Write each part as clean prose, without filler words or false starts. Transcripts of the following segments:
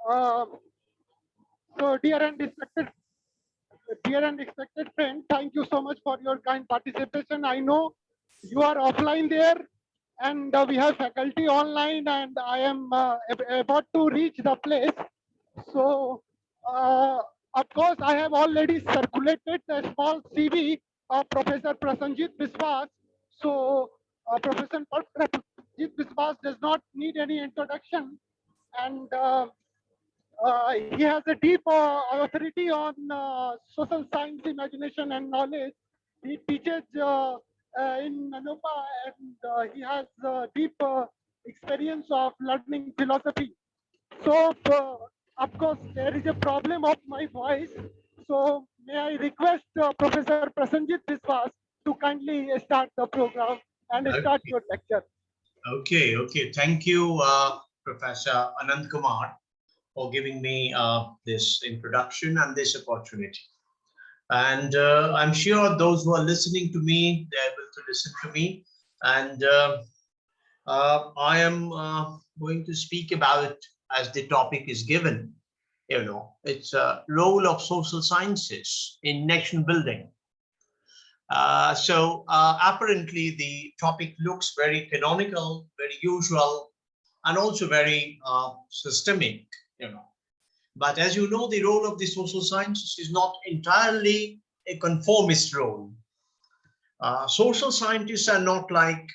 Uh, so, dear and expected friend, thank you so much for your kind participation. I know you are offline there, and we have faculty online, and I am about to reach the place. So, uh, of course, I have already circulated a small CV of Professor Prasenjit Biswas. So, Professor Prasenjit Biswas does not need any introduction, and he has a deep authority on social science, imagination, and knowledge. He teaches in Manova, and he has deep experience of learning philosophy. So, of course, there is a problem of my voice. So, may I request Professor Prasenjit Biswas to kindly start the program and start your lecture. Okay. Thank you, Professor Anand Kumar, for giving me this introduction and this opportunity. And I'm sure those who are listening to me, they're able to listen to me. And I am going to speak about, as the topic is given, it's a role of social sciences in nation building. So apparently the topic looks very canonical, very usual, and also very systemic, But as you know, the role of the social sciences is not entirely a conformist role. Social scientists are not like,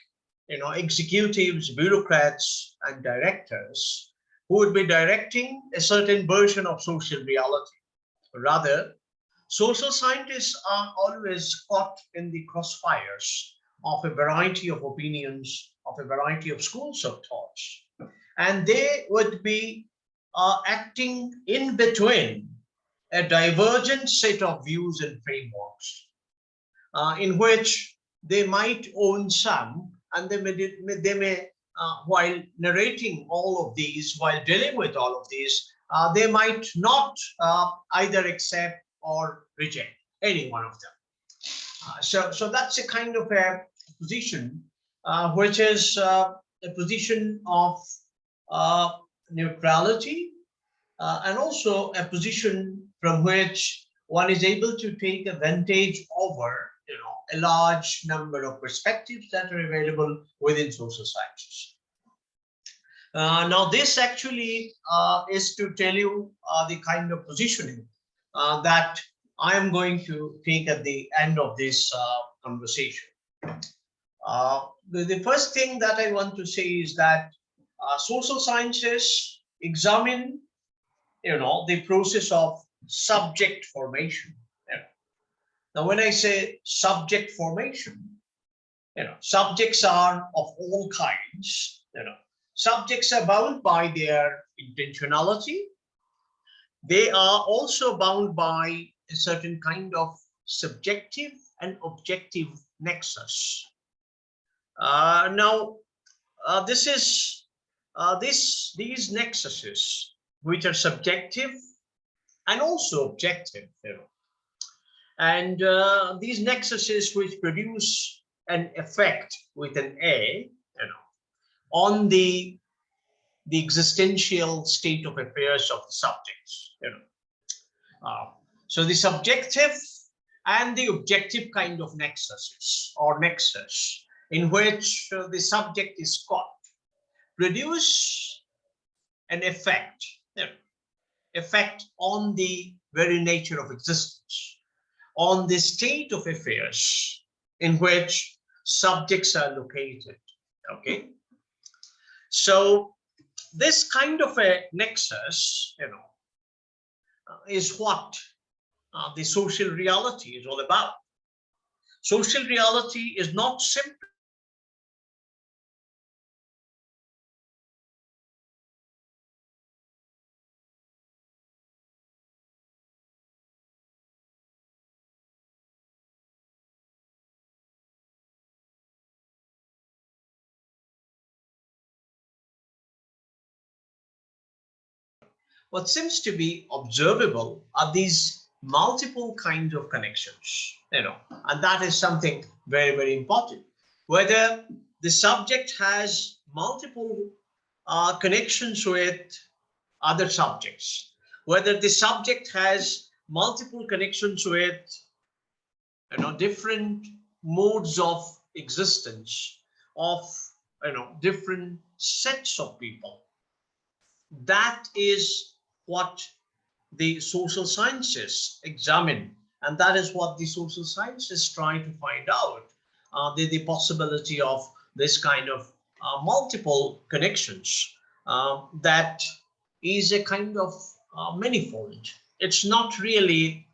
executives, bureaucrats, and directors who would be directing a certain version of social reality. Rather, social scientists are always caught in the crossfires of a variety of opinions, of a variety of schools of thoughts. And they would be acting in between a divergent set of views and frameworks in which they might own some, and they may while narrating all of these, while dealing with all of these, they might not either accept or reject any one of them. So that's a kind of a position which is a position of neutrality, and also a position from which one is able to take advantage over a large number of perspectives that are available within social sciences. Now this actually is to tell you the kind of positioning that I am going to take at the end of this conversation. The first thing that I want to say is that social sciences examine, the process of subject formation. Now, when I say subject formation, subjects are of all kinds. Subjects are bound by their intentionality. They are also bound by a certain kind of subjective and objective nexus. These nexuses, which are subjective and also objective, and these nexuses which produce an effect with an A, on the existential state of affairs of the subjects, so the subjective and the objective kind of nexuses or nexus in which the subject is caught produce an effect on the very nature of existence, on the state of affairs in which subjects are located. Okay, so this kind of a nexus, is what the social reality is all about. Social reality is not simply what seems to be observable are these multiple kinds of connections, and that is something very, very important. Whether the subject has multiple connections with other subjects, whether the subject has multiple connections with different modes of existence of different sets of people. That is what the social sciences examine, and that is what the social sciences try to find out, the possibility of this kind of multiple connections, that is a kind of manifold. It's not really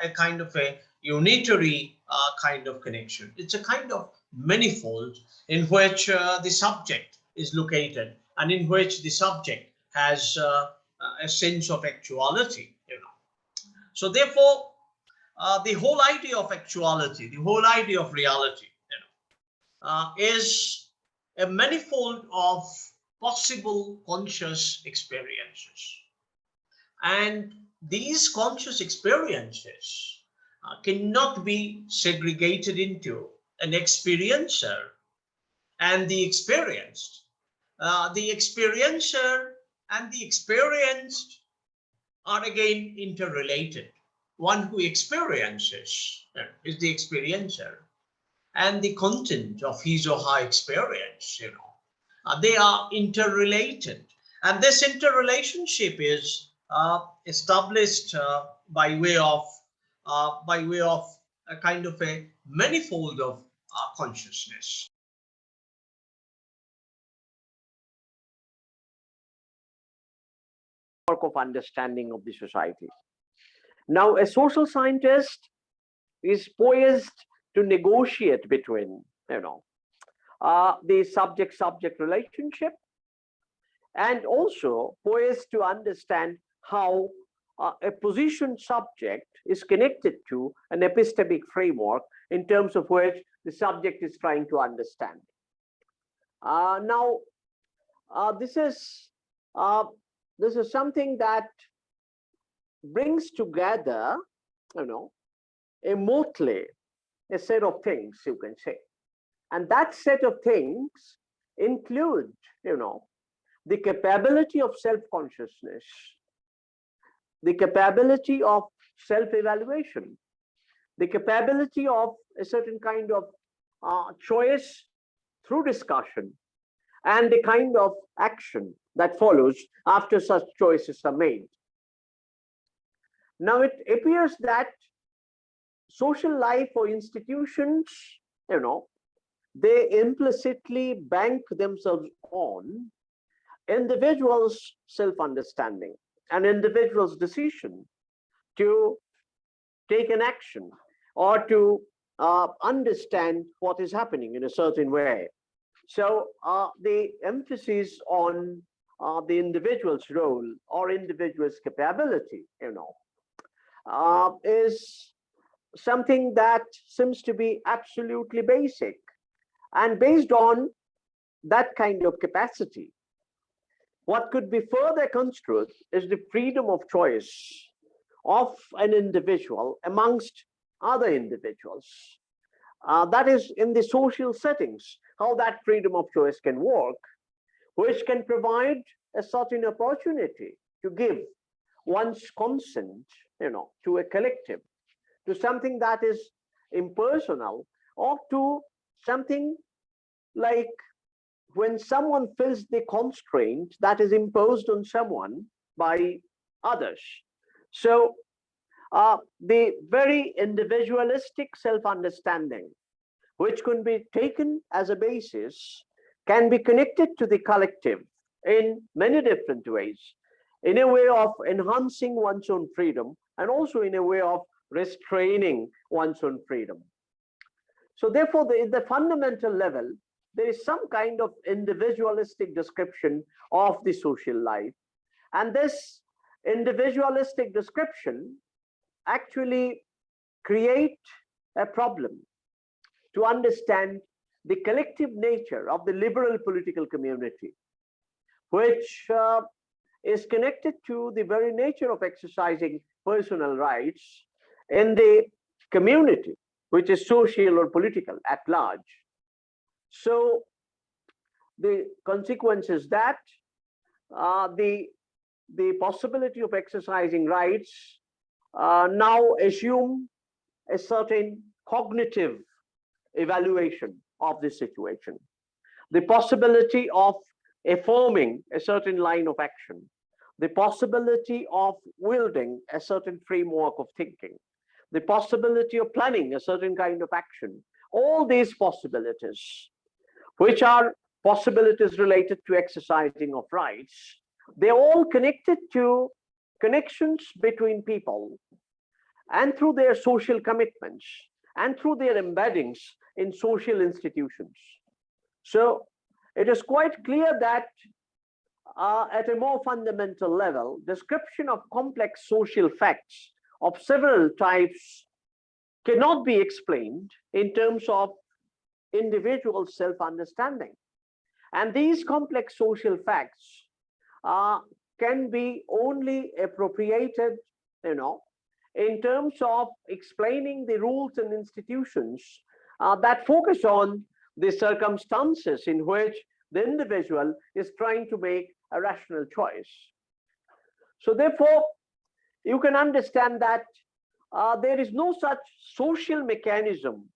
a kind of a unitary kind of connection. It's a kind of manifold in which the subject is located and in which the subject has a sense of actuality. So therefore, the whole idea of actuality, the whole idea of reality, is a manifold of possible conscious experiences. And these conscious experiences cannot be segregated into an experiencer and the experienced. The experiencer and the experienced are again interrelated. One who experiences is the experiencer, and the content of his or her experience, they are interrelated. And this interrelationship is established by way of a kind of a manifold of consciousness. Of understanding of the society. Now, a social scientist is poised to negotiate between, the subject-subject relationship, and also poised to understand how a positioned subject is connected to an epistemic framework in terms of which the subject is trying to understand. Now, this is something that brings together, a motley, a set of things, you can say. And that set of things include, the capability of self-consciousness, the capability of self-evaluation, the capability of a certain kind of choice through discussion, and the kind of action that follows after such choices are made. Now, it appears that social life or institutions, they implicitly bank themselves on individuals' self-understanding, an individual's decision to take an action or to understand what is happening in a certain way. So the emphasis on the individual's role or individual's capability, is something that seems to be absolutely basic. And based on that kind of capacity, what could be further construed is the freedom of choice of an individual amongst other individuals. That is, in the social settings, how that freedom of choice can work, which can provide a certain opportunity to give one's consent, to a collective, to something that is impersonal, or to something like when someone feels the constraint that is imposed on someone by others. So the very individualistic self-understanding, which can be taken as a basis, can be connected to the collective in many different ways, in a way of enhancing one's own freedom, and also in a way of restraining one's own freedom. So therefore, in the fundamental level, there is some kind of individualistic description of the social life. And this individualistic description actually create a problem to understand the collective nature of the liberal political community, which is connected to the very nature of exercising personal rights in the community, which is social or political at large. So the consequence is that the the possibility of exercising rights now assume a certain cognitive evaluation of this situation. The possibility of affirming a certain line of action, the possibility of wielding a certain framework of thinking, the possibility of planning a certain kind of action, all these possibilities, which are possibilities related to exercising of rights, they're all connected to connections between people and through their social commitments and through their embeddings in social institutions. So it is quite clear that at a more fundamental level, description of complex social facts of several types cannot be explained in terms of individual self-understanding. And these complex social facts can be only appropriated, in terms of explaining the rules and institutions that focus on the circumstances in which the individual is trying to make a rational choice. So therefore, you can understand that there is no such social mechanism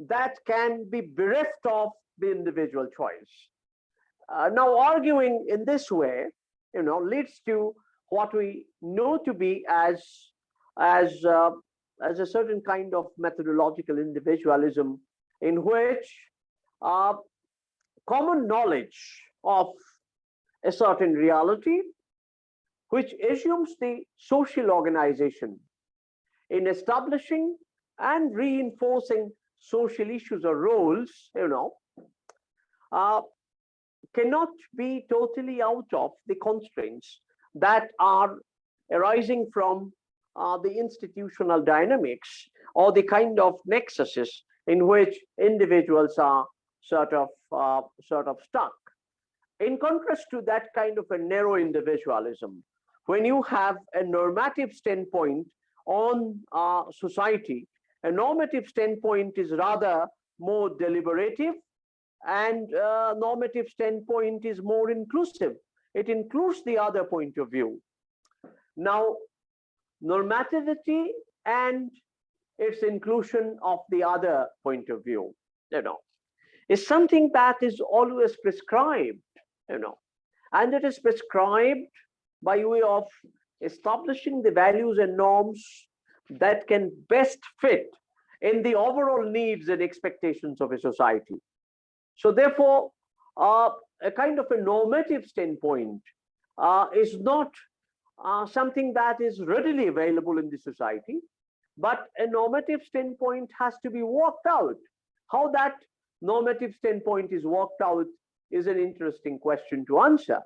that can be bereft of the individual choice. Now, arguing in this way, leads to what we know to be as a certain kind of methodological individualism, in which common knowledge of a certain reality, which assumes the social organization in establishing and reinforcing social issues or roles, cannot be totally out of the constraints that are arising from the institutional dynamics or the kind of nexuses in which individuals are sort of stuck. In contrast to that kind of a narrow individualism, when you have a normative standpoint on society, a normative standpoint is rather more deliberative, and normative standpoint is more inclusive. It includes the other point of view. Now, normativity and its inclusion of the other point of view, is something that is always prescribed, and it is prescribed by way of establishing the values and norms that can best fit in the overall needs and expectations of a society. So therefore, a kind of a normative standpoint is not something that is readily available in the society, but a normative standpoint has to be worked out. How that normative standpoint is worked out is an interesting question to answer.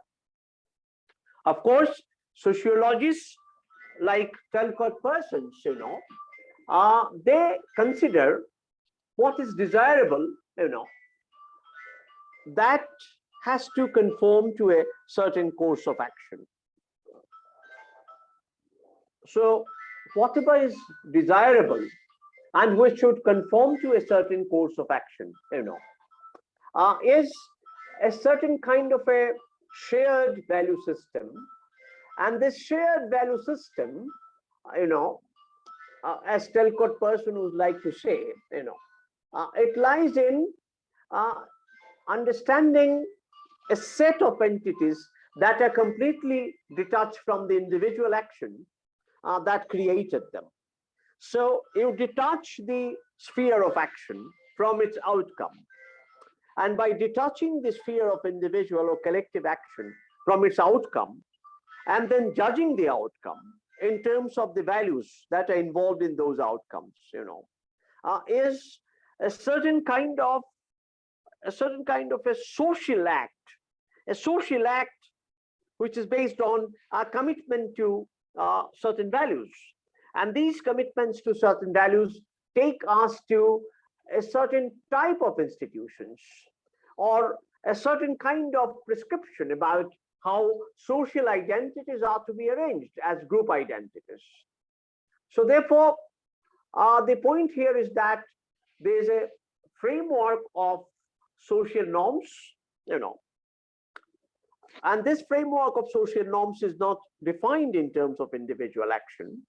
Of course, sociologists like Talcott persons, they consider what is desirable, that has to conform to a certain course of action. So whatever is desirable and which should conform to a certain course of action, is a certain kind of a shared value system. And this shared value system, as Talcott person would like to say, it lies in understanding a set of entities that are completely detached from the individual action that created them. So you detach the sphere of action from its outcome. And by detaching the sphere of individual or collective action from its outcome, and then judging the outcome in terms of the values that are involved in those outcomes, is a certain kind of a social act which is based on our commitment to certain values. And these commitments to certain values take us to a certain type of institutions or a certain kind of prescription about how social identities are to be arranged as group identities. So therefore, the point here is that there is a framework of social norms, And this framework of social norms is not defined in terms of individual action.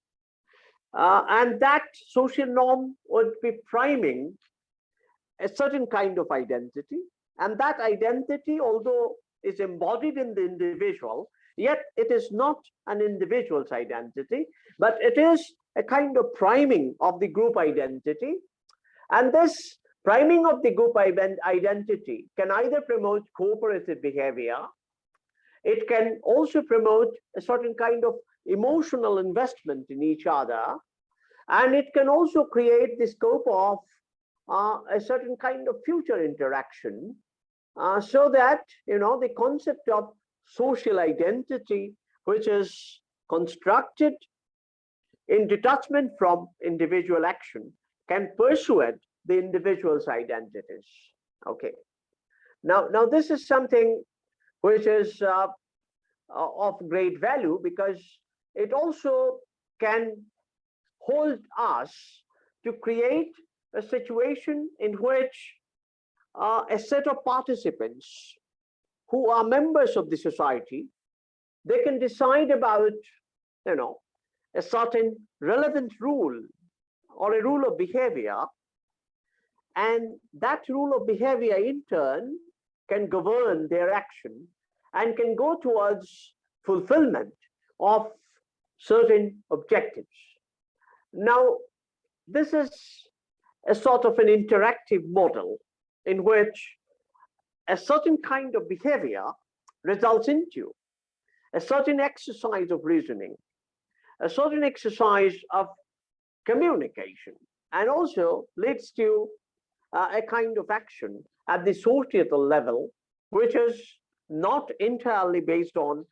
And that social norm would be priming a certain kind of identity. And that identity, although is embodied in the individual, yet it is not an individual's identity, but it is a kind of priming of the group identity. And this priming of the group identity can either promote cooperative behavior, it can also promote a certain kind of emotional investment in each other, and it can also create the scope of a certain kind of future interaction, so that, you know, the concept of social identity, which is constructed in detachment from individual action, can persuade the individual's identities. Okay. Now this is something which is of great value, because it also can hold us to create a situation in which a set of participants who are members of the society, they can decide about, you know, a certain relevant rule or a rule of behavior, and that rule of behavior in turn can govern their action and can go towards fulfillment of certain objectives. Now, this is a sort of an interactive model in which a certain kind of behavior results into a certain exercise of reasoning, a certain exercise of communication, and also leads to a kind of action at the societal level, which is not entirely based on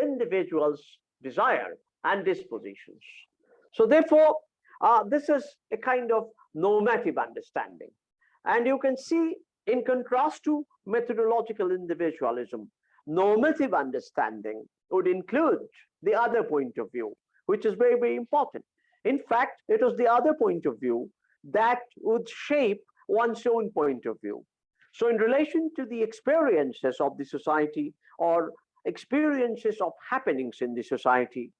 individuals' desire and dispositions. So therefore, this is a kind of normative understanding. And you can see, in contrast to methodological individualism, normative understanding would include the other point of view, which is very, very important. In fact, it was the other point of view that would shape one's own point of view. So in relation to the experiences of the society or experiences of happenings in the society,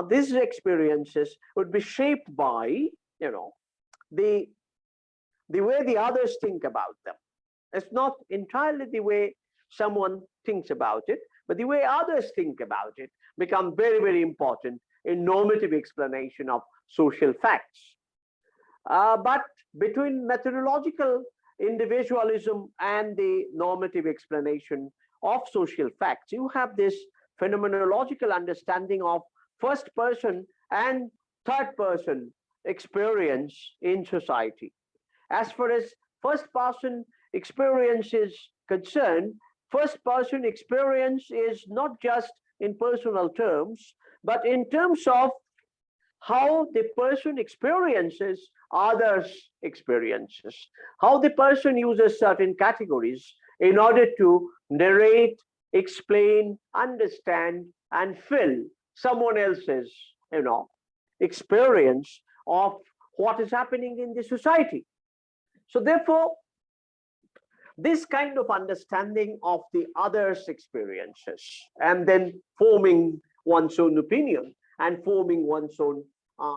these experiences would be shaped by, you know, the way the others think about them. It's not entirely the way someone thinks about it, but the way others think about it become very, very important in normative explanation of social facts. But between methodological individualism and the normative explanation of social facts, you have this phenomenological understanding of first person and third person experience in society. As far as first person experience is concerned, first person experience is not just in personal terms, but in terms of how the person experiences others' experiences, how the person uses certain categories in order to narrate, explain, understand, and fill someone else's, you know, experience of what is happening in the society. So therefore, this kind of understanding of the others' experiences and then forming one's own opinion and forming one's own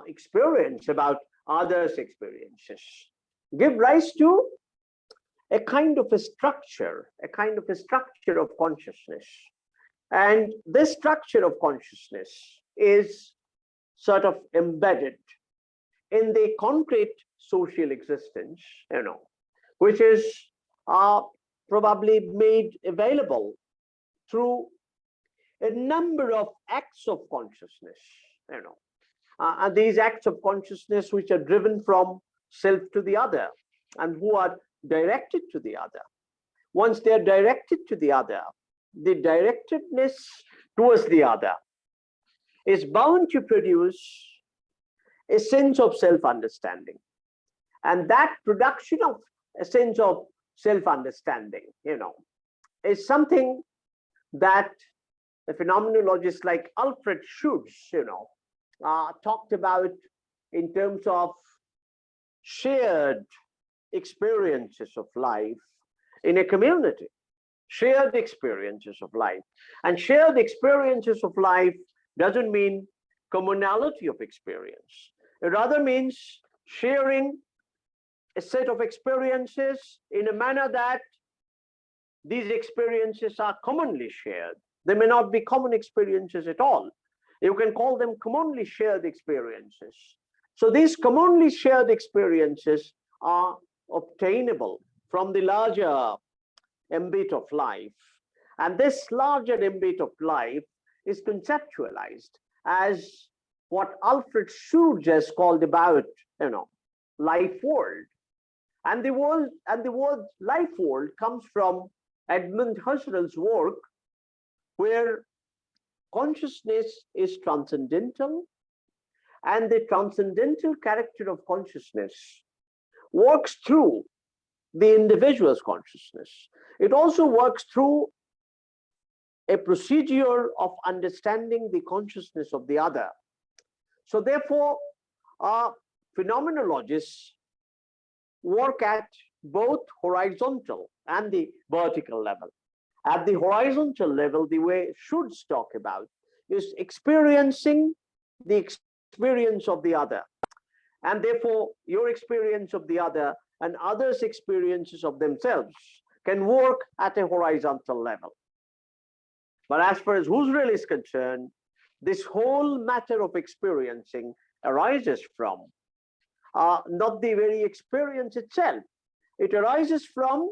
experience about others' experiences give rise to a kind of a structure of consciousness. And this structure of consciousness is sort of embedded in the concrete social existence, you know, which is probably made available through a number of acts of consciousness, you know, and these acts of consciousness which are driven from self to the other and who are directed to the other. Once they are directed to the other, the directedness towards the other is bound to produce a sense of self-understanding. And that production of a sense of self-understanding, you know, is something that the phenomenologists like Alfred Schutz, you know, talked about in terms of shared experiences of life in a community. shared experiences of life. And shared experiences of life doesn't mean commonality of experience. It rather means sharing a set of experiences in a manner that these experiences are commonly shared. They may not be common experiences at all. You can call them commonly shared experiences. So these commonly shared experiences are obtainable from the larger ambit of life. And this larger ambit of life is conceptualized as what Alfred Schur just called about, life world. And the word life world comes from Edmund Husserl's work, where consciousness is transcendental, and the transcendental character of consciousness works through the individual's consciousness. It also works through a procedure of understanding the consciousness of the other. So therefore, phenomenologists work at both horizontal and the vertical level. At the horizontal level, the way should talk about is experiencing the experience of the other. And therefore, your experience of the other and others' experiences of themselves can work at a horizontal level. But as far as Husserl is concerned, this whole matter of experiencing arises from not the very experience itself. It arises from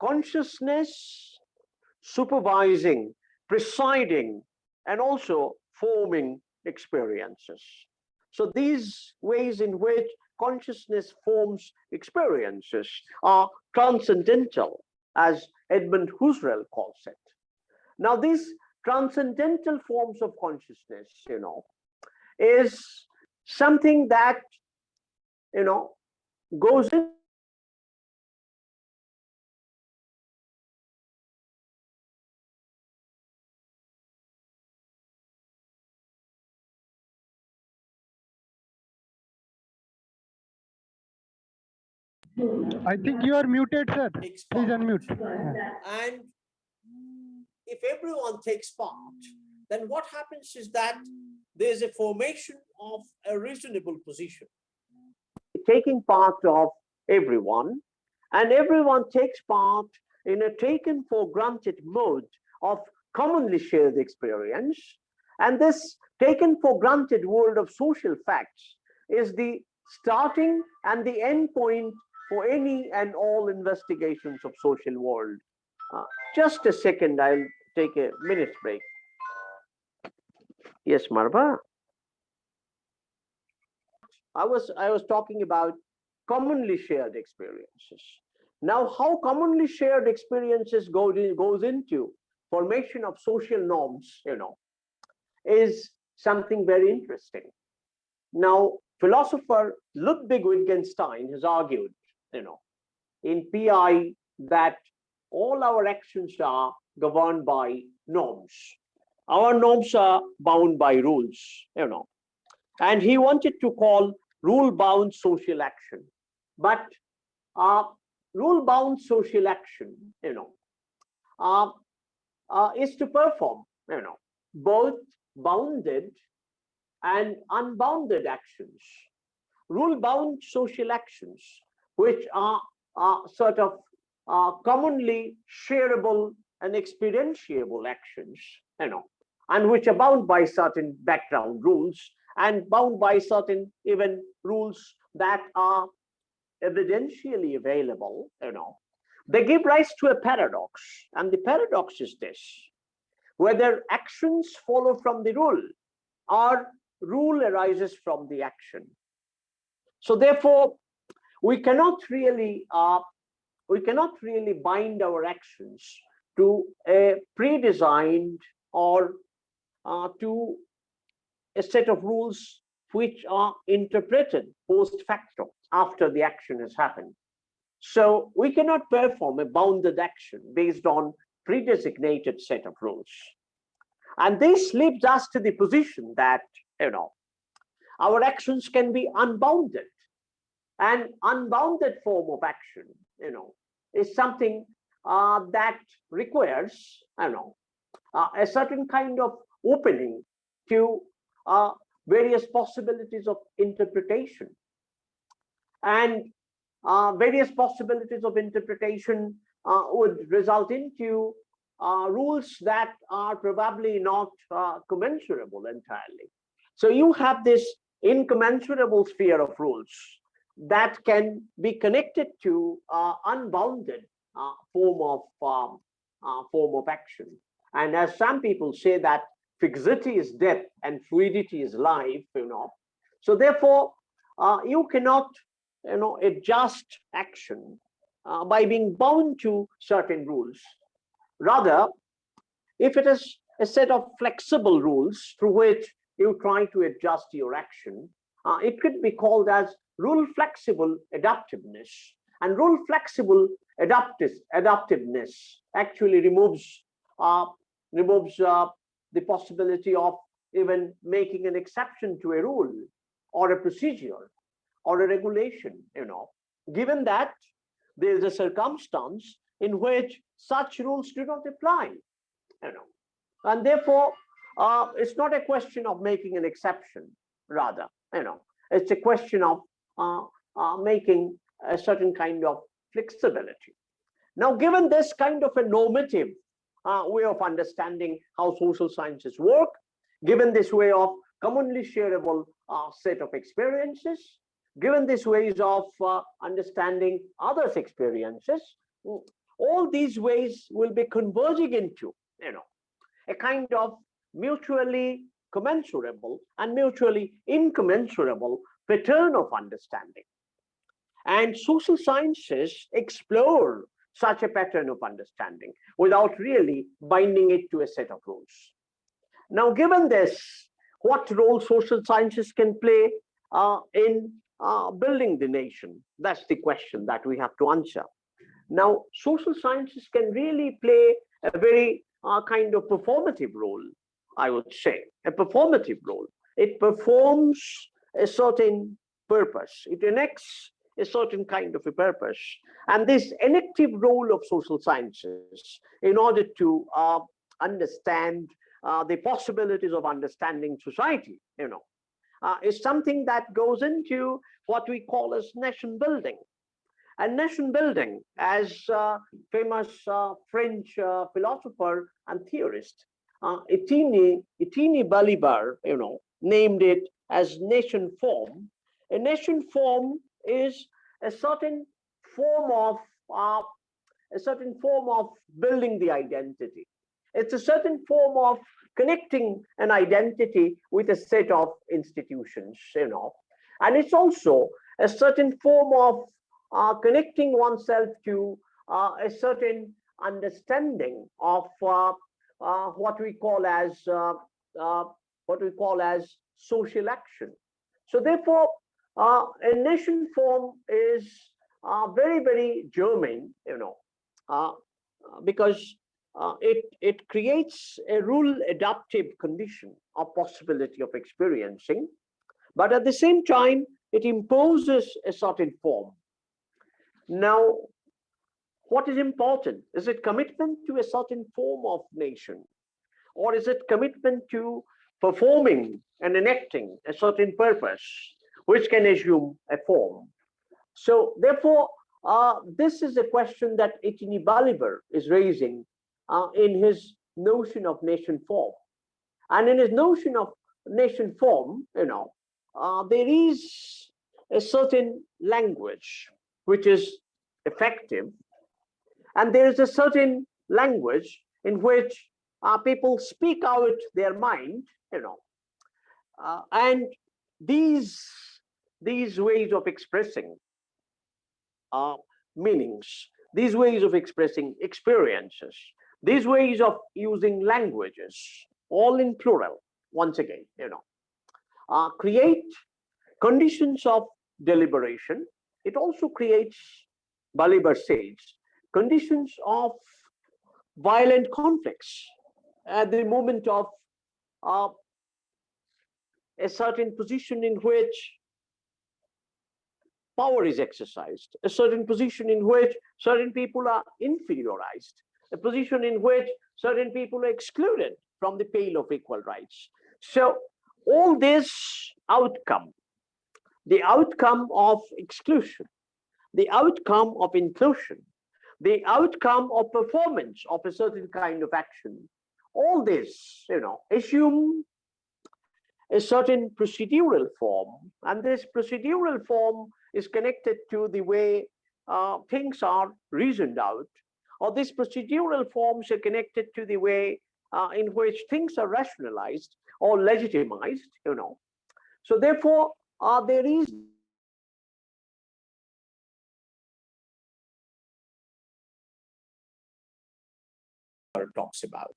consciousness supervising, presiding, and also forming experiences. So these ways in which consciousness forms experiences are transcendental, as Edmund Husserl calls it. Now, these transcendental forms of consciousness, is something that, goes in. I think you are muted, sir. Takes Please part. unmute. Yeah. And if everyone takes part, then what happens is that there's a formation of a reasonable position. Taking part of everyone, and everyone takes part in a taken for granted mode of commonly shared experience. And this taken for granted world of social facts is the starting and the end point for any and all investigations of social world. Just a second, I'll take a minute break. Yes, Marva. I was talking about commonly shared experiences. Now, how commonly shared experiences goes into formation of social norms, is something very interesting. Now, philosopher Ludwig Wittgenstein has argued, in PI, that all our actions are governed by norms. Our norms are bound by rules, and he wanted to call rule-bound social action. But rule-bound social action, is to perform, both bounded and unbounded actions. Rule-bound social actions, which are sort of commonly shareable and experientiable actions, and which are bound by certain background rules and bound by certain even rules that are evidentially available, they give rise to a paradox. And the paradox is this: whether actions follow from the rule or rule arises from the action. So therefore, we cannot really bind our actions to a pre-designed or to a set of rules which are interpreted post facto after the action has happened. So we cannot perform a bounded action based on pre-designated set of rules. And this leads us to the position that, our actions can be unbounded. And unbounded form of action, is something that requires, I don't know, a certain kind of opening to various possibilities of interpretation. And various possibilities of interpretation would result into rules that are probably not commensurable entirely. So you have this incommensurable sphere of rules that can be connected to unbounded form of action. And as some people say that fixity is death and fluidity is life, so therefore you cannot adjust action by being bound to certain rules. Rather, if it is a set of flexible rules through which you try to adjust your action, it could be called as rule flexible adaptiveness. And rule flexible adaptiveness actually removes the possibility of even making an exception to a rule or a procedure or a regulation, given that there is a circumstance in which such rules do not apply, and therefore it's not a question of making an exception. Rather, it's a question of making a certain kind of flexibility. Now, given this kind of a normative way of understanding how social sciences work, given this way of commonly shareable set of experiences, given these ways of understanding others' experiences, all these ways will be converging into, a kind of mutually commensurable and mutually incommensurable pattern of understanding. And social sciences explore such a pattern of understanding without really binding it to a set of rules. Now, given this, what role social sciences can play in building the nation? That's the question that we have to answer. Now, social sciences can really play a very kind of performative role, I would say, a performative role. It performs a certain purpose. It enacts a certain kind of a purpose. And this enactive role of social sciences in order to understand the possibilities of understanding society, is something that goes into what we call as nation building. And nation building, as famous French philosopher and theorist Etienne Balibar, named it as nation form. A nation form is a certain form of building the identity. It's a certain form of connecting an identity with a set of institutions, and it's also a certain form of connecting oneself to a certain understanding of what we call as social action. So therefore, a nation form is very, very germane, because it creates a rule adaptive condition of possibility of experiencing, but at the same time, it imposes a certain form. Now, what is important? Is it commitment to a certain form of nation? Or is it commitment to performing and enacting a certain purpose, which can assume a form? So therefore, this is a question that Etienne Balibar is raising in his notion of nation form. And in his notion of nation form, there is a certain language which is effective, and there is a certain language in which people speak out their mind, and these ways of expressing meanings, these ways of expressing experiences, these ways of using languages, all in plural, once again, create conditions of deliberation. It also creates, Balibar says, conditions of violent conflicts at the moment of a certain position in which power is exercised, a certain position in which certain people are inferiorized, a position in which certain people are excluded from the pale of equal rights. So all this outcome, the outcome of exclusion, the outcome of inclusion, the outcome of performance of a certain kind of action, all this, assume a certain procedural form, and this procedural form is connected to the way things are reasoned out, or these procedural forms are connected to the way in which things are rationalized or legitimized, So therefore, there is talks about.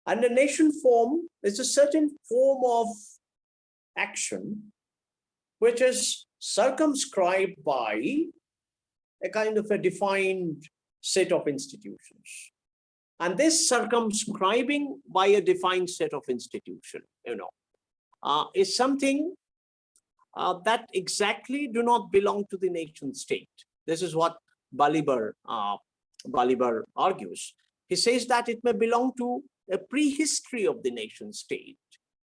And the nation form is a certain form of action which is circumscribed by a kind of a defined set of institutions. And this circumscribing by a defined set of institution, is something that exactly do not belong to the nation state. This is what Balibar argues. He says that it may belong to a prehistory of the nation state,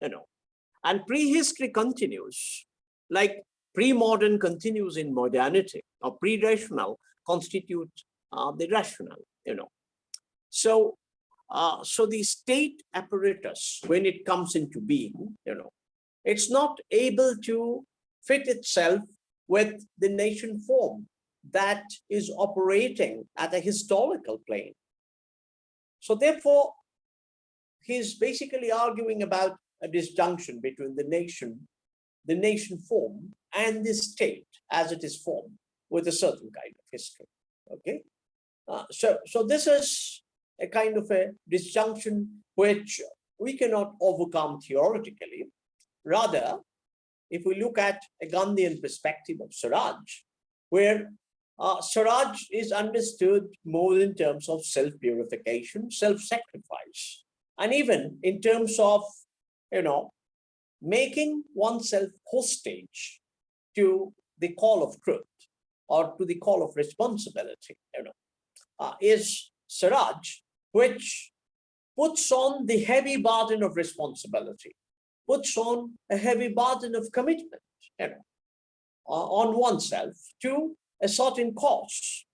and prehistory continues, like pre-modern continues in modernity, or pre-rational constitute the rational, So, so the state apparatus, when it comes into being, it's not able to fit itself with the nation form that is operating at a historical plane. So therefore, he's basically arguing about a disjunction between the nation form and the state as it is formed with a certain kind of history. Okay, so this is a kind of a disjunction which we cannot overcome theoretically. Rather, if we look at a Gandhian perspective of Swaraj, where Swaraj is understood more in terms of self-purification, self-sacrifice, and even in terms of, making oneself hostage to the call of truth or to the call of responsibility, is Swaraj, which puts on the heavy burden of responsibility, puts on a heavy burden of commitment, on oneself to a certain cause,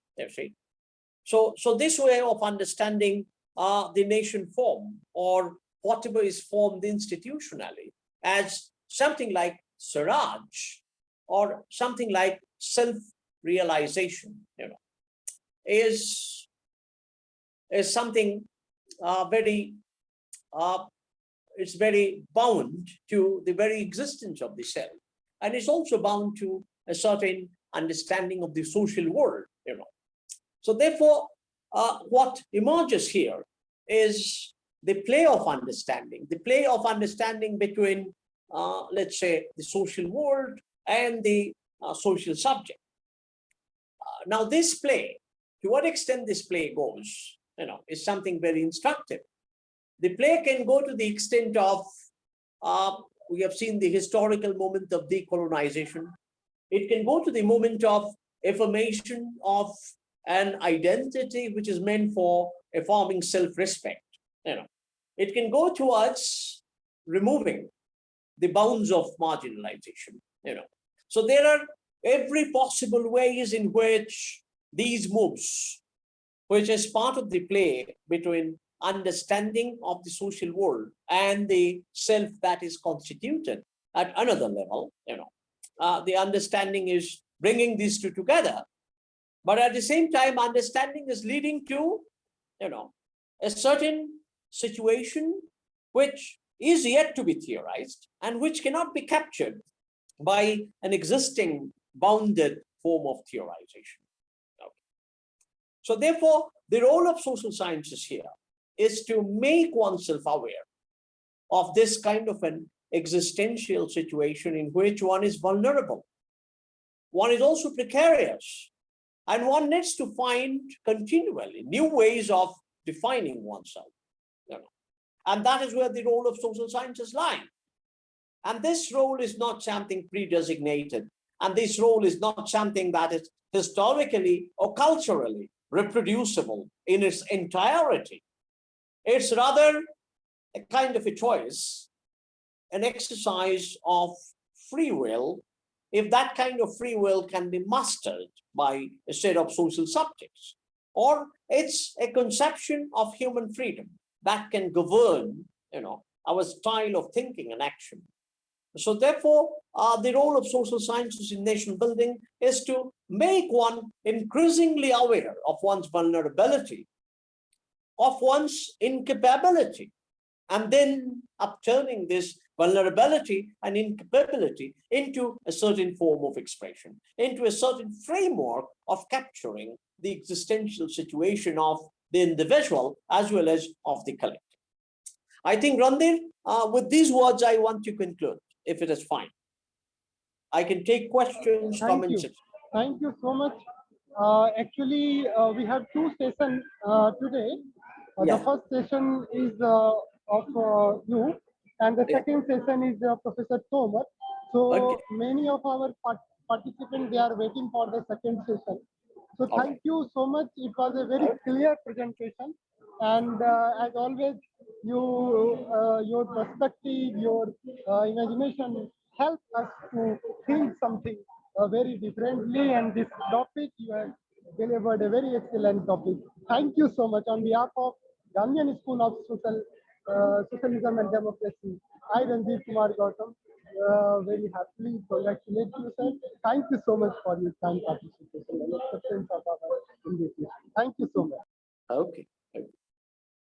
So this way of understanding the nation form, or whatever is formed institutionally, as something like Swaraj, or something like self-realization, is something very, it's very bound to the very existence of the self, and it's also bound to a certain understanding of the social world, So therefore, what emerges here is the play of understanding between, let's say, the social world and the social subject. Now, this play, to what extent this play goes, is something very instructive. The play can go to the extent of, we have seen the historical moment of decolonization. It can go to the moment of affirmation of an identity which is meant for affirming self-respect. It can go towards removing the bounds of marginalization. So there are every possible ways in which these moves, which is part of the play between understanding of the social world and the self that is constituted at another level, the understanding is bringing these two together. But at the same time, understanding is leading to, a certain situation which is yet to be theorized and which cannot be captured by an existing bounded form of theorization. So therefore, the role of social sciences here is to make oneself aware of this kind of an existential situation in which one is vulnerable. One is also precarious, and one needs to find continually new ways of defining oneself. And that is where the role of social sciences lies. And this role is not something pre-designated And this role is not something that is historically or culturally reproducible in its entirety. It's rather a kind of a choice, an exercise of free will, if that kind of free will can be mastered by a set of social subjects. Or it's a conception of human freedom that can govern, our style of thinking and action. So therefore, the role of social sciences in nation building is to make one increasingly aware of one's vulnerability, of one's incapability, and then upturning this vulnerability and incapability into a certain form of expression, into a certain framework of capturing the existential situation of the individual as well as of the collective. I think, Randir, with these words, I want to conclude, if it is fine. I can take questions, comments. Thank you so much. Actually, we have two sessions today. Yeah. The first session is of you, and the second session is Professor Thomas. So many of our participants, they are waiting for the second session. So thank you so much. It was a very clear presentation, and as always, your perspective, your imagination help us to think something very differently. And this topic, you have delivered a very excellent topic. Thank you so much on behalf of Gandhian School of Socialism and Democracy. I, Ranjit Kumar Gautam, very happily congratulate you, sir. Thank you so much for your kind participation and acceptance of our invitation. Thank you so much. Okay.